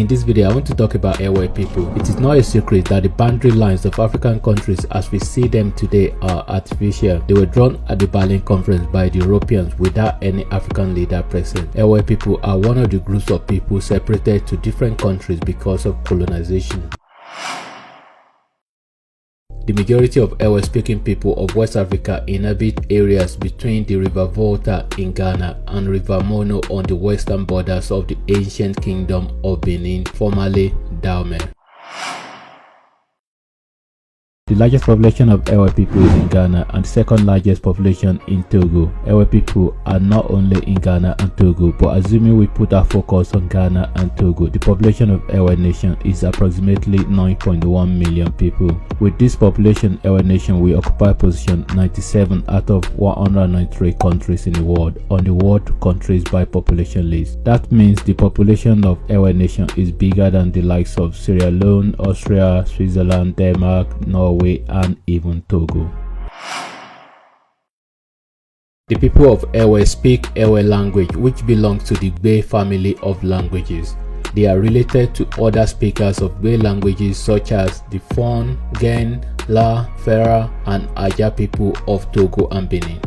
In this video, I want to talk about ewe people. It is not a secret that the boundary lines of African countries as we see them today are artificial. They were drawn at the Berlin Conference by the Europeans without any African leader present. Ewe people are one of the groups of people separated to different countries because of colonization. The majority of Ewe-speaking people of West Africa inhabit areas between the River Volta in Ghana and River Mono on the western borders of the ancient kingdom of Benin, formerly Dahomey. The largest population of Ewe people is in Ghana and the second largest population in Togo. Ewe people are not only in Ghana and Togo, but assuming we put our focus on Ghana and Togo, the population of Ewe nation is approximately 9.1 million people. With this population, Ewe nation will occupy position 97 out of 193 countries in the world on the World Countries by Population list. That means the population of Ewe nation is bigger than the likes of Sierra Leone, Austria, Switzerland, Denmark, Norway, and even Togo. The people of Ewe speak Ewe language, which belongs to the Gbe family of languages. They are related to other speakers of Gbe languages such as the Fon, Gen, La, Fera, and Aja people of Togo and Benin.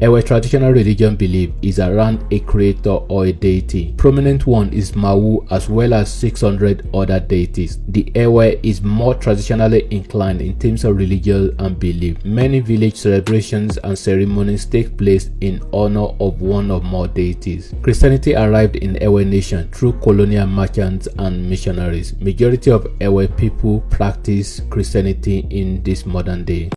Ewe traditional religion belief is around a creator or a deity. Prominent one is Mawu as well as 600 other deities. The Ewe is more traditionally inclined in terms of religion and belief. Many village celebrations and ceremonies take place in honor of one or more deities. Christianity arrived in Ewe nation through colonial merchants and missionaries. Majority of Ewe people practice Christianity in this modern day.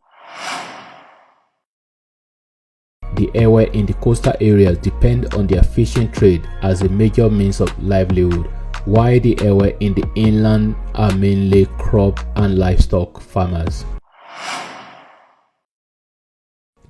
The Ewe in the coastal areas depend on their fishing trade as a major means of livelihood, while the Ewe in the inland are mainly crop and livestock farmers.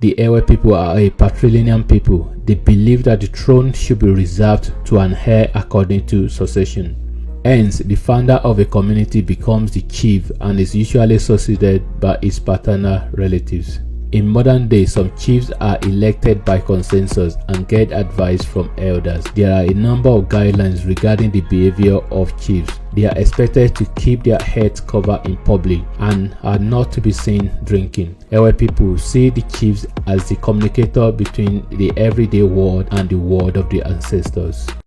The Ewe people are a patrilineal people. They believe that the throne should be reserved to an heir according to succession. Hence, the founder of a community becomes the chief and is usually succeeded by his paternal relatives. In modern days, some chiefs are elected by consensus and get advice from elders. There are a number of guidelines regarding the behavior of chiefs. They are expected to keep their heads covered in public and are not to be seen drinking. Ewe people see the chiefs as the communicator between the everyday world and the world of the ancestors.